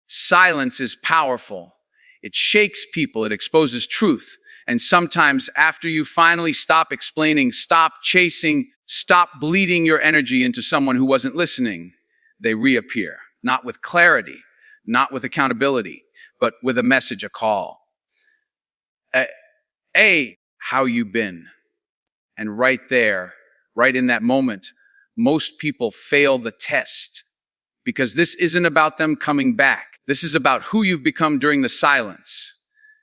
Silence is powerful. It shakes people, it exposes truth. And sometimes after you finally stop explaining, stop chasing, stop bleeding your energy into someone who wasn't listening, they reappear. Not with clarity, not with accountability, but with a message, a call. How you been? And right there, right in that moment, most people fail the test. Because this isn't about them coming back. This is about who you've become during the silence.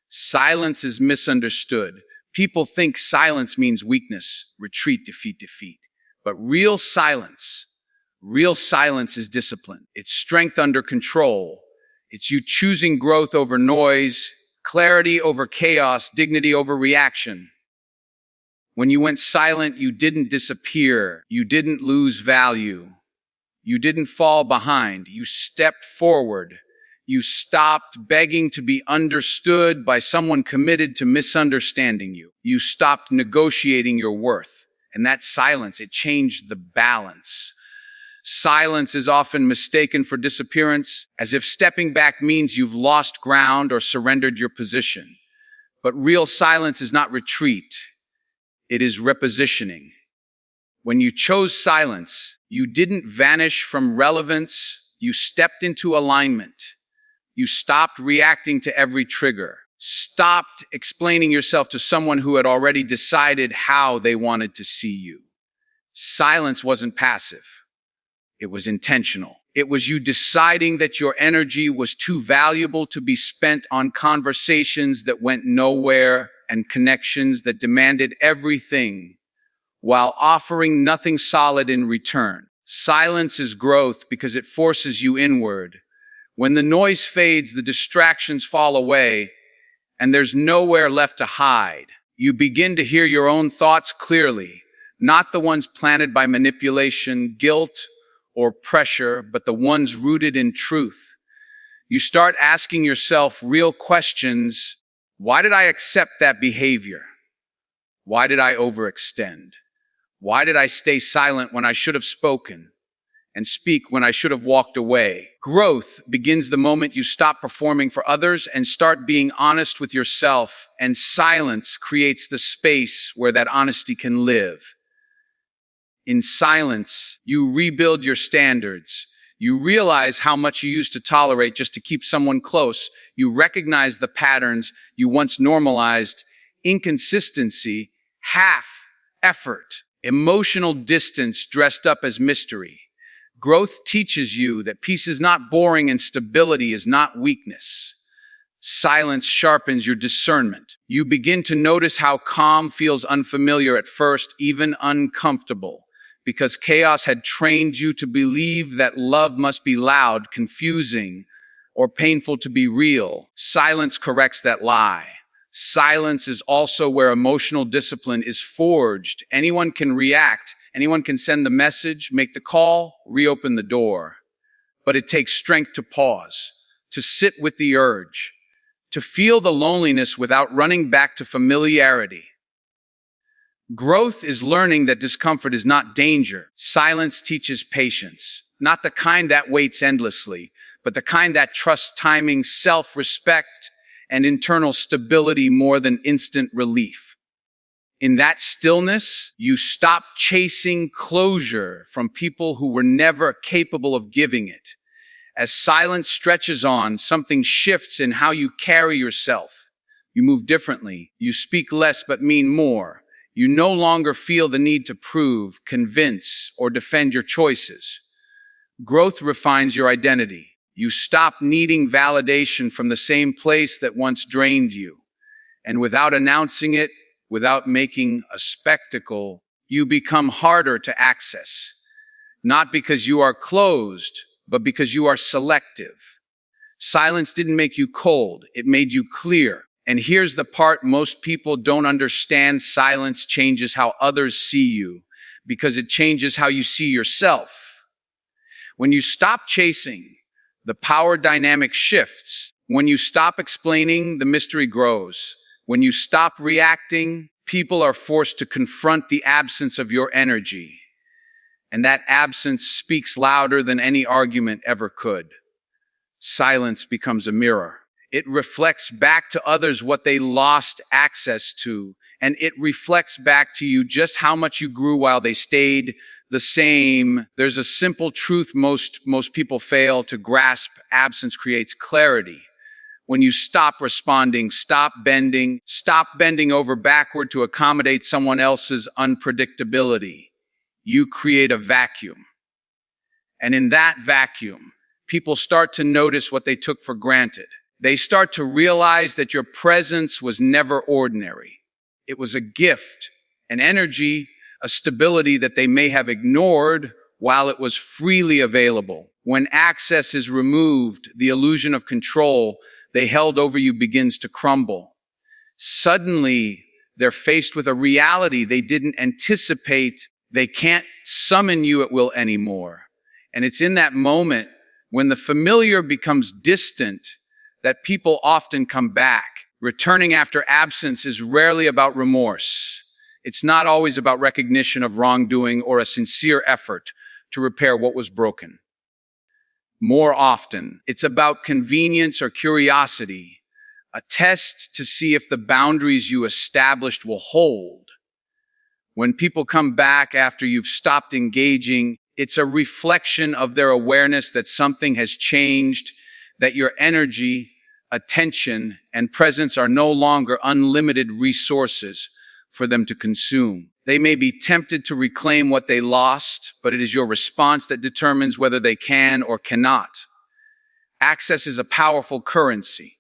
Silence is misunderstood. People think silence means weakness, retreat, defeat. But real silence is discipline. It's strength under control. It's you choosing growth over noise, clarity over chaos, dignity over reaction. When you went silent, you didn't disappear. You didn't lose value. You didn't fall behind. You stepped forward. You stopped begging to be understood by someone committed to misunderstanding you. You stopped negotiating your worth. And that silence, it changed the balance. Silence is often mistaken for disappearance, as if stepping back means you've lost ground or surrendered your position. But real silence is not retreat. It is repositioning. When you chose silence, you didn't vanish from relevance. You stepped into alignment. You stopped reacting to every trigger. Stopped explaining yourself to someone who had already decided how they wanted to see you. Silence wasn't passive. It was intentional. It was you deciding that your energy was too valuable to be spent on conversations that went nowhere and connections that demanded everything, while offering nothing solid in return. Silence is growth because it forces you inward. When the noise fades, the distractions fall away, and there's nowhere left to hide. You begin to hear your own thoughts clearly, not the ones planted by manipulation, guilt, or pressure, but the ones rooted in truth. You start asking yourself real questions. Why did I accept that behavior? Why did I overextend? Why did I stay silent when I should have spoken and speak when I should have walked away? Growth begins the moment you stop performing for others and start being honest with yourself, and silence creates the space where that honesty can live. In silence, you rebuild your standards. You realize how much you used to tolerate just to keep someone close. You recognize the patterns you once normalized: inconsistency, half effort, emotional distance dressed up as mystery. Growth teaches you that peace is not boring and stability is not weakness. Silence sharpens your discernment. You begin to notice how calm feels unfamiliar at first, even uncomfortable, because chaos had trained you to believe that love must be loud, confusing, or painful to be real. Silence corrects that lie. Silence is also where emotional discipline is forged. Anyone can react. Anyone can send the message, make the call, reopen the door. But it takes strength to pause, to sit with the urge, to feel the loneliness without running back to familiarity. Growth is learning that discomfort is not danger. Silence teaches patience, not the kind that waits endlessly, but the kind that trusts timing, self-respect, and internal stability more than instant relief. In that stillness, you stop chasing closure from people who were never capable of giving it. As silence stretches on, something shifts in how you carry yourself. You move differently. You speak less but mean more. You no longer feel the need to prove, convince, or defend your choices. Growth refines your identity. You stop needing validation from the same place that once drained you. And without announcing it, without making a spectacle, you become harder to access. Not because you are closed, but because you are selective. Silence didn't make you cold, it made you clear. And here's the part most people don't understand: silence changes how others see you, because it changes how you see yourself. When you stop chasing, the power dynamic shifts. When you stop explaining, the mystery grows. When you stop reacting, people are forced to confront the absence of your energy. And that absence speaks louder than any argument ever could. Silence becomes a mirror. It reflects back to others what they lost access to, and it reflects back to you just how much you grew while they stayed the same. There's a simple truth most people fail to grasp. Absence creates clarity. When you stop responding, stop bending over backward to accommodate someone else's unpredictability, you create a vacuum. And in that vacuum, people start to notice what they took for granted. They start to realize that your presence was never ordinary. It was a gift, an energy, a stability that they may have ignored while it was freely available. When access is removed, the illusion of control they held over you begins to crumble. Suddenly, they're faced with a reality they didn't anticipate. They can't summon you at will anymore. And it's in that moment when the familiar becomes distant that people often come back. Returning after absence is rarely about remorse. It's not always about recognition of wrongdoing or a sincere effort to repair what was broken. More often, it's about convenience or curiosity, a test to see if the boundaries you established will hold. When people come back after you've stopped engaging, it's a reflection of their awareness that something has changed, that your energy, attention, and presence are no longer unlimited resources for them to consume. They may be tempted to reclaim what they lost, but it is your response that determines whether they can or cannot. Access is a powerful currency.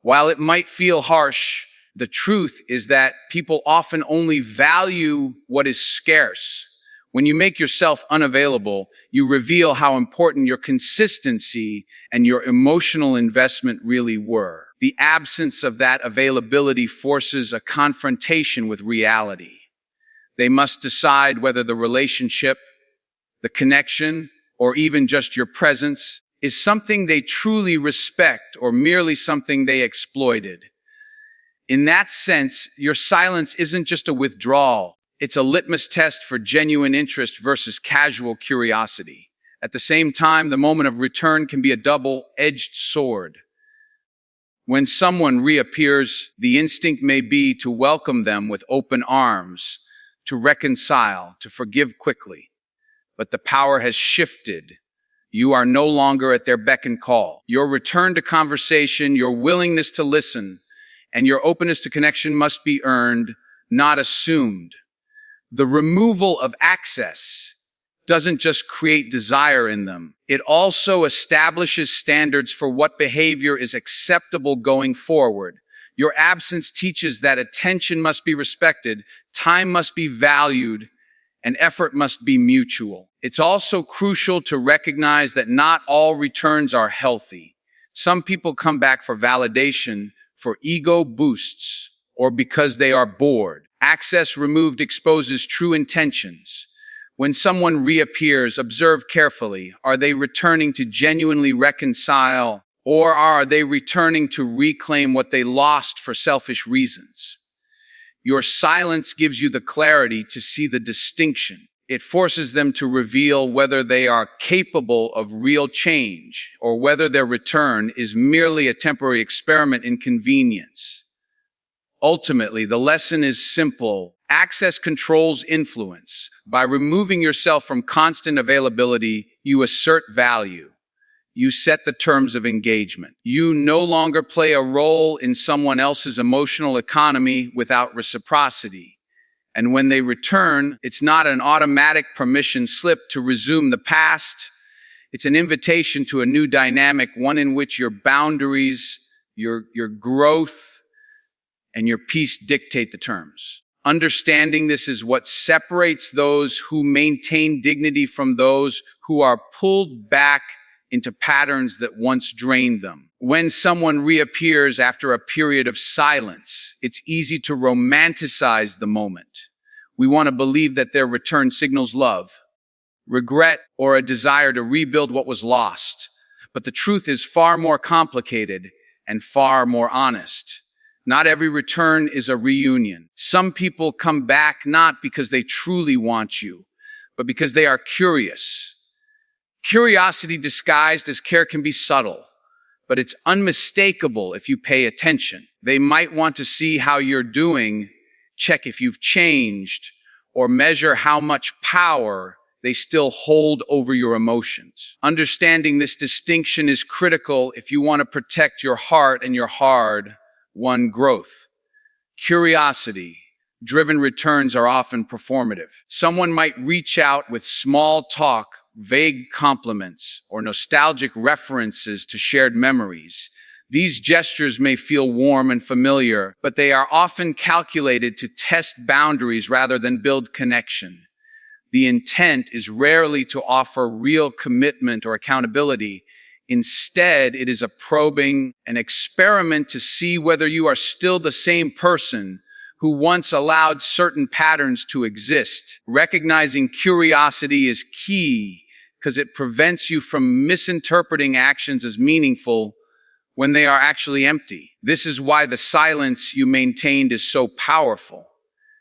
While it might feel harsh, the truth is that people often only value what is scarce. When you make yourself unavailable, you reveal how important your consistency and your emotional investment really were. The absence of that availability forces a confrontation with reality. They must decide whether the relationship, the connection, or even just your presence is something they truly respect or merely something they exploited. In that sense, your silence isn't just a withdrawal. It's a litmus test for genuine interest versus casual curiosity. At the same time, the moment of return can be a double-edged sword. When someone reappears, the instinct may be to welcome them with open arms, to reconcile, to forgive quickly. But the power has shifted. You are no longer at their beck and call. Your return to conversation, your willingness to listen, and your openness to connection must be earned, not assumed. The removal of access doesn't just create desire in them. It also establishes standards for what behavior is acceptable going forward. Your absence teaches that attention must be respected, time must be valued, and effort must be mutual. It's also crucial to recognize that not all returns are healthy. Some people come back for validation, for ego boosts, or because they are bored. Access removed exposes true intentions. When someone reappears, observe carefully. Are they returning to genuinely reconcile, or are they returning to reclaim what they lost for selfish reasons? Your silence gives you the clarity to see the distinction. It forces them to reveal whether they are capable of real change or whether their return is merely a temporary experiment in convenience. Ultimately, the lesson is simple. Access controls influence. By removing yourself from constant availability, you assert value. You set the terms of engagement. You no longer play a role in someone else's emotional economy without reciprocity. And when they return, it's not an automatic permission slip to resume the past. It's an invitation to a new dynamic, one in which your boundaries, your growth, and your peace dictate the terms. Understanding this is what separates those who maintain dignity from those who are pulled back into patterns that once drained them. When someone reappears after a period of silence, it's easy to romanticize the moment. We want to believe that their return signals love, regret, or a desire to rebuild what was lost. But the truth is far more complicated and far more honest. Not every return is a reunion. Some people come back not because they truly want you, but because they are curious. Curiosity disguised as care can be subtle, but it's unmistakable if you pay attention. They might want to see how you're doing, check if you've changed, or measure how much power they still hold over your emotions. Understanding this distinction is critical if you want to protect your heart and your hard-won growth. Curiosity-driven returns are often performative. Someone might reach out with small talk, vague compliments, or nostalgic references to shared memories. These gestures may feel warm and familiar, but they are often calculated to test boundaries rather than build connection. The intent is rarely to offer real commitment or accountability. Instead, it is a probing, an experiment to see whether you are still the same person who once allowed certain patterns to exist. Recognizing curiosity is key because it prevents you from misinterpreting actions as meaningful when they are actually empty. This is why the silence you maintained is so powerful.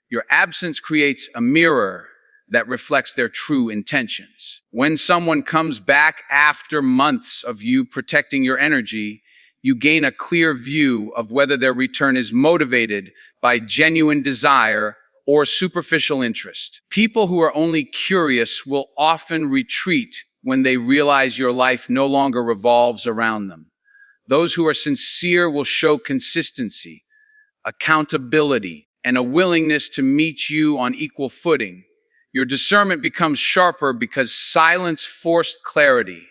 Your absence creates a mirror that reflects their true intentions. When someone comes back after months of you protecting your energy, you gain a clear view of whether their return is motivated by genuine desire or superficial interest. People who are only curious will often retreat when they realize your life no longer revolves around them. Those who are sincere will show consistency, accountability, and a willingness to meet you on equal footing. Your discernment becomes sharper because silence forced clarity,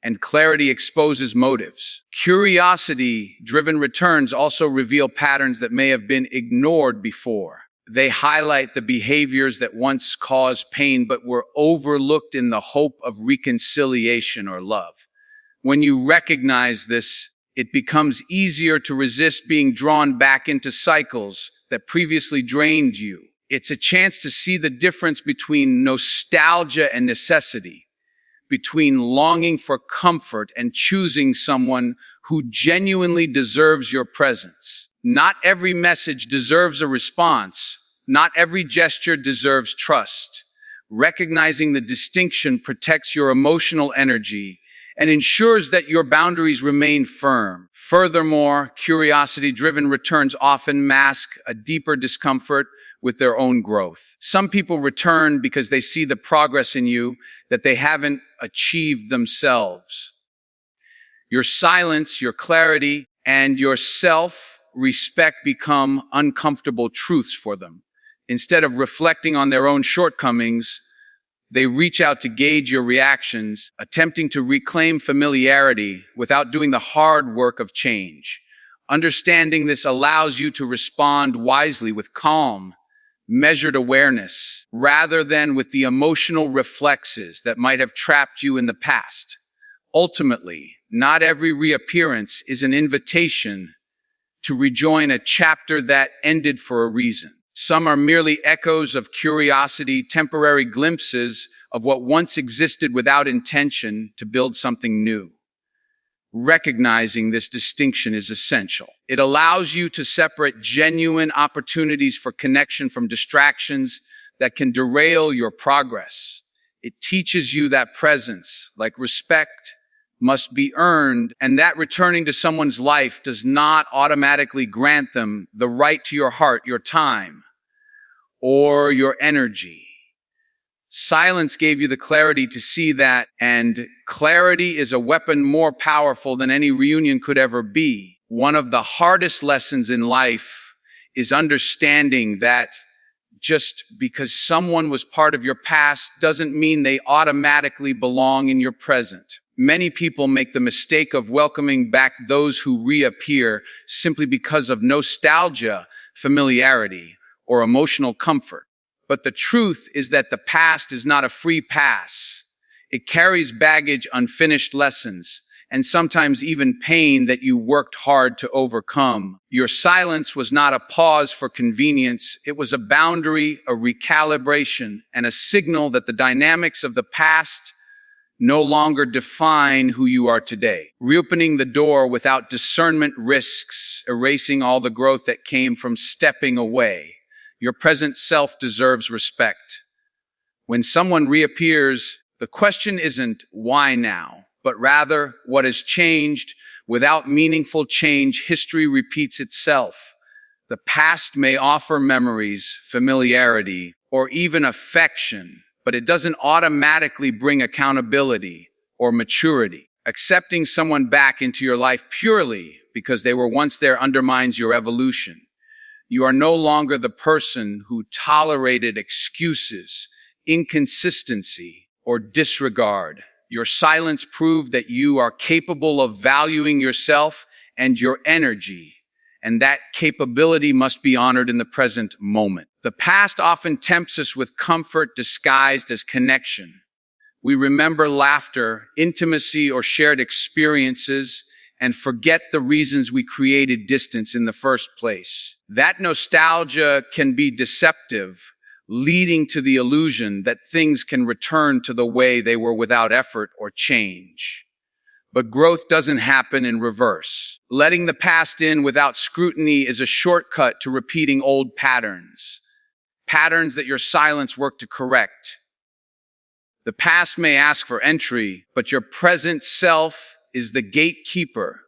and clarity exposes motives. Curiosity-driven returns also reveal patterns that may have been ignored before. They highlight the behaviors that once caused pain but were overlooked in the hope of reconciliation or love. When you recognize this, it becomes easier to resist being drawn back into cycles that previously drained you. It's a chance to see the difference between nostalgia and necessity, between longing for comfort and choosing someone who genuinely deserves your presence. Not every message deserves a response. Not every gesture deserves trust. Recognizing the distinction protects your emotional energy and ensures that your boundaries remain firm. Furthermore, curiosity-driven returns often mask a deeper discomfort with their own growth. Some people return because they see the progress in you that they haven't achieved themselves. Your silence, your clarity, and your self-respect become uncomfortable truths for them. Instead of reflecting on their own shortcomings, they reach out to gauge your reactions, attempting to reclaim familiarity without doing the hard work of change. Understanding this allows you to respond wisely with calm, measured awareness, rather than with the emotional reflexes that might have trapped you in the past. Ultimately, not every reappearance is an invitation to rejoin a chapter that ended for a reason. Some are merely echoes of curiosity, temporary glimpses of what once existed without intention to build something new. Recognizing this distinction is essential. It allows you to separate genuine opportunities for connection from distractions that can derail your progress. It teaches you that presence, like respect, must be earned, and that returning to someone's life does not automatically grant them the right to your heart, your time, or your energy. Silence gave you the clarity to see that, and clarity is a weapon more powerful than any reunion could ever be. One of the hardest lessons in life is understanding that just because someone was part of your past doesn't mean they automatically belong in your present. Many people make the mistake of welcoming back those who reappear simply because of nostalgia, familiarity, or emotional comfort. But the truth is that the past is not a free pass. It carries baggage, unfinished lessons, and sometimes even pain that you worked hard to overcome. Your silence was not a pause for convenience. It was a boundary, a recalibration, and a signal that the dynamics of the past no longer define who you are today. Reopening the door without discernment risks erasing all the growth that came from stepping away. Your present self deserves respect. When someone reappears, The question isn't why now, but rather what has changed. Without meaningful change, history repeats itself. The past may offer memories, familiarity, or even affection, but it doesn't automatically bring accountability or maturity. Accepting someone back into your life purely because they were once there undermines your evolution. You are no longer the person who tolerated excuses, inconsistency, or disregard. Your silence proved that you are capable of valuing yourself and your energy, and that capability must be honored in the present moment. The past often tempts us with comfort disguised as connection. We remember laughter, intimacy, or shared experiences, and forget the reasons we created distance in the first place. That nostalgia can be deceptive, leading to the illusion that things can return to the way they were without effort or change. But growth doesn't happen in reverse. Letting the past in without scrutiny is a shortcut to repeating old patterns, patterns that your silence worked to correct. The past may ask for entry, but your present self is the gatekeeper,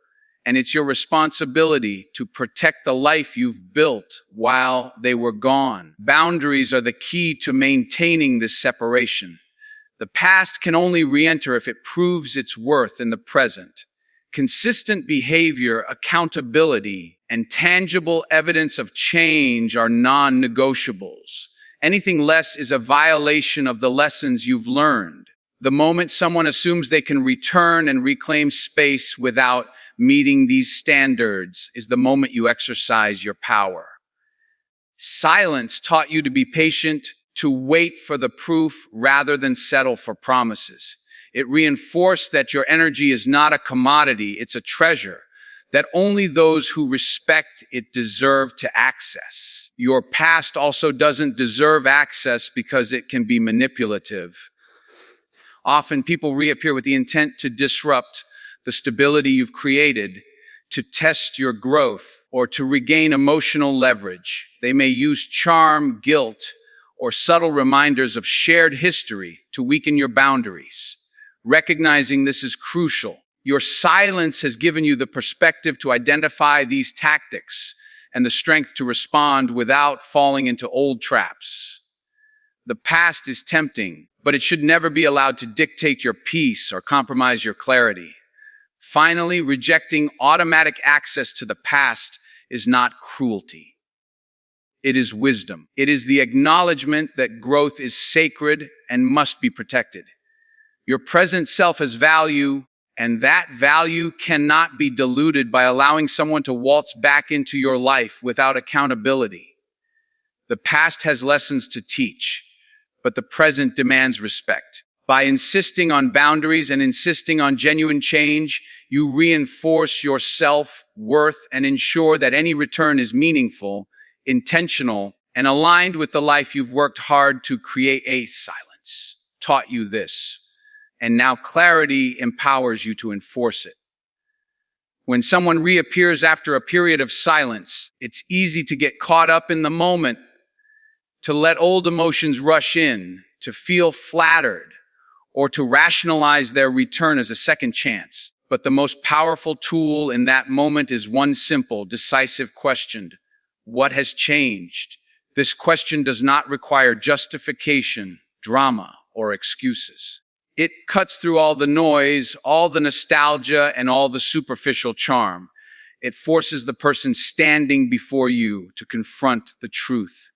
and it's your responsibility to protect the life you've built while they were gone. Boundaries are the key to maintaining this separation. The past can only re-enter if it proves its worth in the present. Consistent behavior, accountability, and tangible evidence of change are non-negotiables. Anything less is a violation of the lessons you've learned. The moment someone assumes they can return and reclaim space without meeting these standards is the moment you exercise your power. Silence taught you to be patient, to wait for the proof rather than settle for promises. It reinforced that your energy is not a commodity, it's a treasure that only those who respect it deserve to access. Your past also doesn't deserve access because it can be manipulative. Often people reappear with the intent to disrupt the stability you've created, to test your growth, or to regain emotional leverage. They may use charm, guilt, or subtle reminders of shared history to weaken your boundaries. Recognizing this is crucial. Your silence has given you the perspective to identify these tactics and the strength to respond without falling into old traps. The past is tempting, but it should never be allowed to dictate your peace or compromise your clarity. Finally, rejecting automatic access to the past is not cruelty. It is wisdom. It is the acknowledgement that growth is sacred and must be protected. Your present self has value, and that value cannot be diluted by allowing someone to waltz back into your life without accountability. The past has lessons to teach, but the present demands respect. By insisting on boundaries and insisting on genuine change, you reinforce your self-worth and ensure that any return is meaningful, intentional, and aligned with the life you've worked hard to create. Silence taught you this, and now clarity empowers you to enforce it. When someone reappears after a period of silence, it's easy to get caught up in the moment, to let old emotions rush in, to feel flattered, or to rationalize their return as a second chance. But the most powerful tool in that moment is one simple, decisive question: what has changed? This question does not require justification, drama, or excuses. It cuts through all the noise, all the nostalgia, and all the superficial charm. It forces the person standing before you to confront the truth.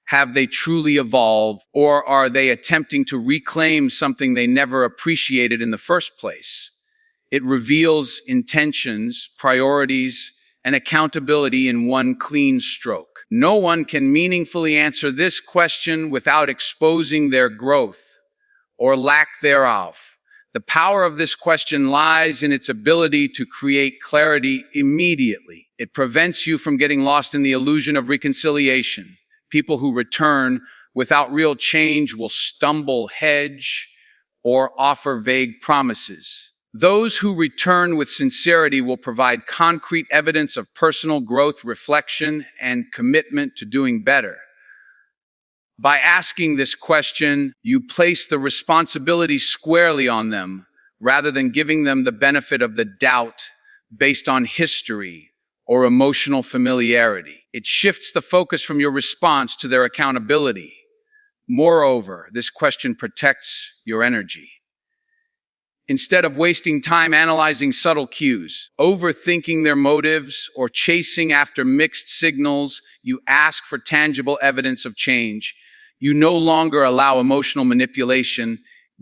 Have they truly evolved, or are they attempting to reclaim something they never appreciated in the first place? It reveals intentions, priorities, and accountability in one clean stroke. No one can meaningfully answer this question without exposing their growth or lack thereof. The power of this question lies in its ability to create clarity immediately. It prevents you from getting lost in the illusion of reconciliation. People who return without real change will stumble, hedge, or offer vague promises. Those who return with sincerity will provide concrete evidence of personal growth, reflection, and commitment to doing better. By asking this question, you place the responsibility squarely on them rather than giving them the benefit of the doubt based on history or emotional familiarity. It shifts the focus from your response to their accountability. Moreover, this question protects your energy. Instead of wasting time analyzing subtle cues, overthinking their motives, or chasing after mixed signals, you ask for tangible evidence of change. You no longer allow emotional manipulation,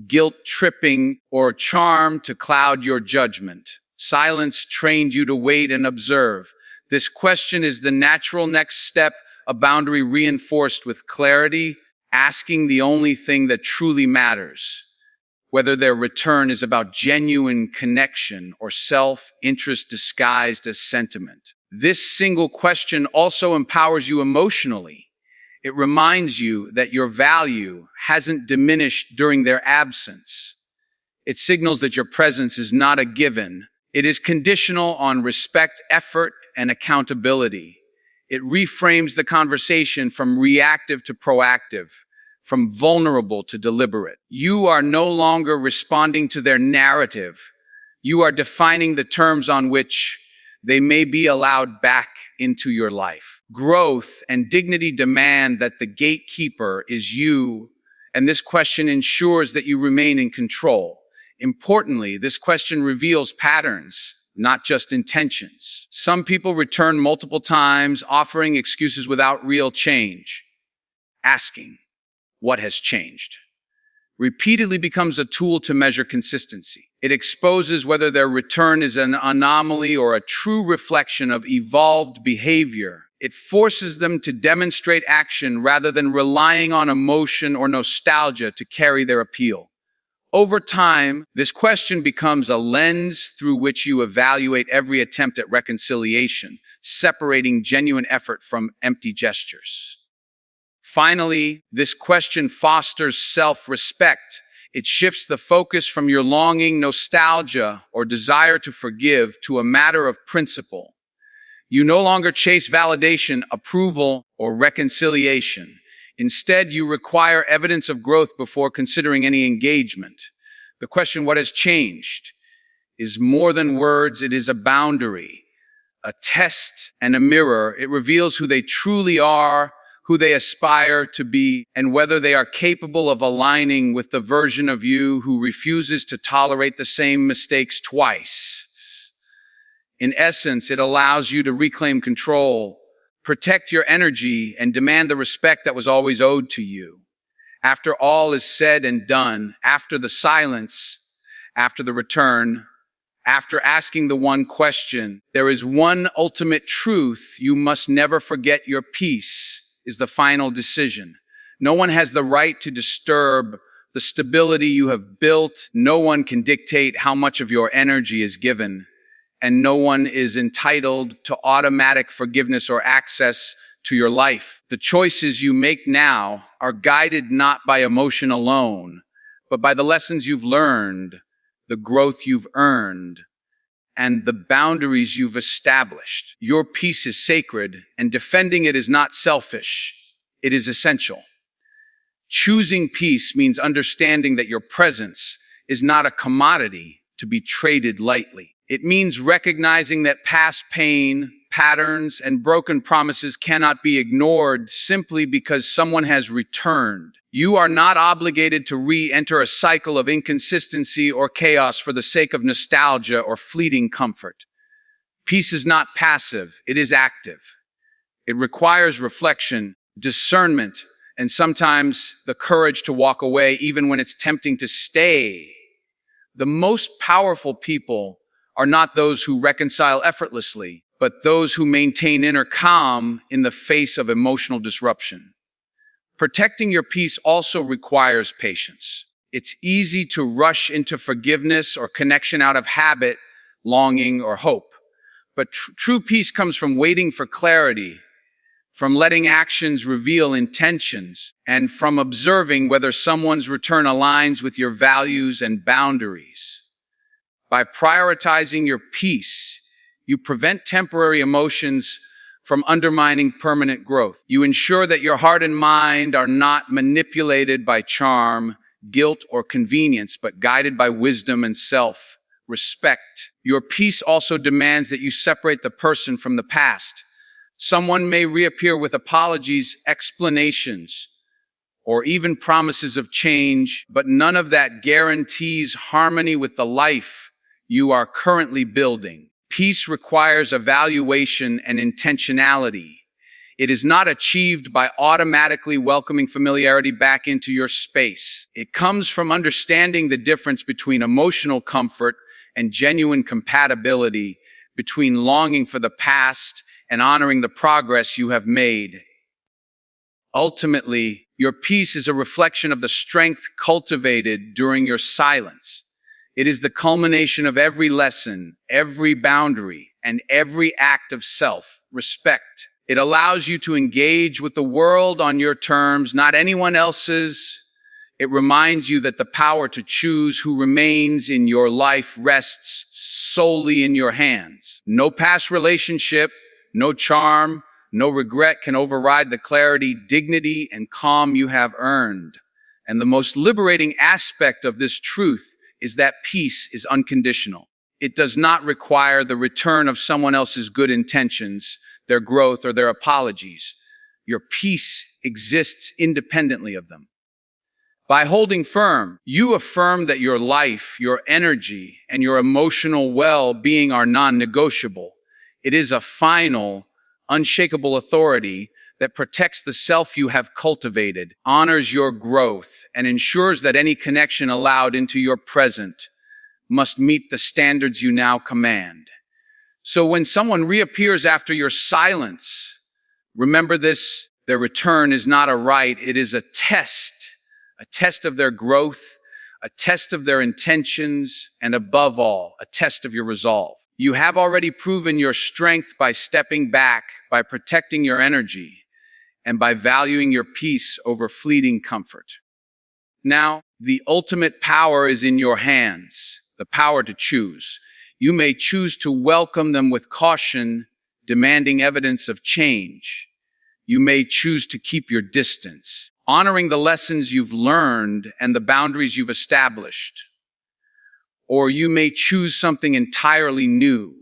guilt tripping, or charm to cloud your judgment. Silence trained you to wait and observe. This question is the natural next step, a boundary reinforced with clarity, asking the only thing that truly matters. Whether their return is about genuine connection or self-interest disguised as sentiment. This single question also empowers you emotionally. It reminds you that your value hasn't diminished during their absence. It signals that your presence is not a given. It is conditional on respect, effort, and accountability. It reframes the conversation from reactive to proactive, from vulnerable to deliberate. You are no longer responding to their narrative. You are defining the terms on which they may be allowed back into your life. Growth and dignity demand that the gatekeeper is you, and this question ensures that you remain in control. Importantly, this question reveals patterns, not just intentions. Some people return multiple times, offering excuses without real change. Asking, what has changed? Repeatedly becomes a tool to measure consistency. It exposes whether their return is an anomaly or a true reflection of evolved behavior. It forces them to demonstrate action rather than relying on emotion or nostalgia to carry their appeal. Over time, this question becomes a lens through which you evaluate every attempt at reconciliation, separating genuine effort from empty gestures. Finally, this question fosters self-respect. It shifts the focus from your longing, nostalgia, or desire to forgive to a matter of principle. You no longer chase validation, approval, or reconciliation. Instead, you require evidence of growth before considering any engagement. The question, what has changed, is more than words. It is a boundary, a test, and a mirror. It reveals who they truly are, who they aspire to be, and whether they are capable of aligning with the version of you who refuses to tolerate the same mistakes twice. In essence, it allows you to reclaim control, protect your energy, and demand the respect that was always owed to you. After all is said and done, after the silence, after the return, after asking the one question, there is one ultimate truth you must never forget: your peace is the final decision. No one has the right to disturb the stability you have built. No one can dictate how much of your energy is given, and no one is entitled to automatic forgiveness or access to your life. The choices you make now are guided not by emotion alone, but by the lessons you've learned, the growth you've earned, and the boundaries you've established. Your peace is sacred, and defending it is not selfish. It is essential. Choosing peace means understanding that your presence is not a commodity to be traded lightly. It means recognizing that past pain, patterns, and broken promises cannot be ignored simply because someone has returned. You are not obligated to re-enter a cycle of inconsistency or chaos for the sake of nostalgia or fleeting comfort. Peace is not passive, it is active. It requires reflection, discernment, and sometimes the courage to walk away even when it's tempting to stay. The most powerful people are not those who reconcile effortlessly, but those who maintain inner calm in the face of emotional disruption. Protecting your peace also requires patience. It's easy to rush into forgiveness or connection out of habit, longing, or hope. But true peace comes from waiting for clarity, from letting actions reveal intentions, and from observing whether someone's return aligns with your values and boundaries. By prioritizing your peace, you prevent temporary emotions from undermining permanent growth. You ensure that your heart and mind are not manipulated by charm, guilt, or convenience, but guided by wisdom and self-respect. Your peace also demands that you separate the person from the past. Someone may reappear with apologies, explanations, or even promises of change, but none of that guarantees harmony with the life you are currently building. Peace requires evaluation and intentionality. It is not achieved by automatically welcoming familiarity back into your space. It comes from understanding the difference between emotional comfort and genuine compatibility, between longing for the past and honoring the progress you have made. Ultimately, your peace is a reflection of the strength cultivated during your silence. It is the culmination of every lesson, every boundary, and every act of self-respect. It allows you to engage with the world on your terms, not anyone else's. It reminds you that the power to choose who remains in your life rests solely in your hands. No past relationship, no charm, no regret can override the clarity, dignity, and calm you have earned. And the most liberating aspect of this truth is that peace is unconditional. It does not require the return of someone else's good intentions, their growth, or their apologies. Your peace exists independently of them. By holding firm, you affirm that your life, your energy, and your emotional well-being are non-negotiable. It is a final, unshakable authority that protects the self you have cultivated, honors your growth, and ensures that any connection allowed into your present must meet the standards you now command. So when someone reappears after your silence, remember this: their return is not a right, it is a test of their growth, a test of their intentions, and above all, a test of your resolve. You have already proven your strength by stepping back, by protecting your energy, and by valuing your peace over fleeting comfort. Now, the ultimate power is in your hands, the power to choose. You may choose to welcome them with caution, demanding evidence of change. You may choose to keep your distance, honoring the lessons you've learned and the boundaries you've established. Or you may choose something entirely new,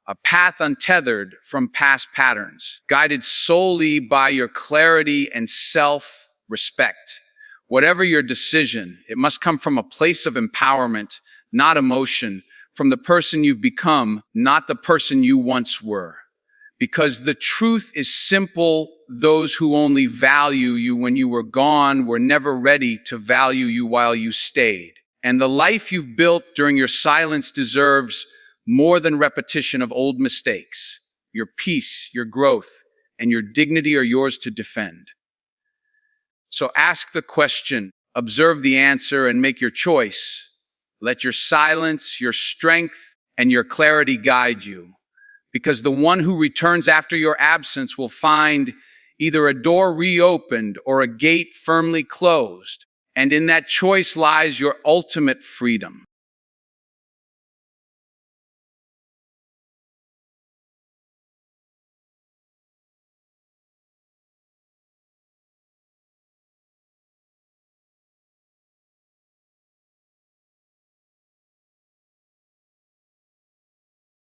a path untethered from past patterns, guided solely by your clarity and self-respect. Whatever your decision, it must come from a place of empowerment, not emotion, from the person you've become, not the person you once were. Because the truth is simple: those who only value you when you were gone were never ready to value you while you stayed. And the life you've built during your silence deserves more than repetition of old mistakes. Your peace, your growth, and your dignity are yours to defend. So ask the question, observe the answer, and make your choice. Let your silence, your strength, and your clarity guide you. Because the one who returns after your absence will find either a door reopened or a gate firmly closed. And in that choice lies your ultimate freedom.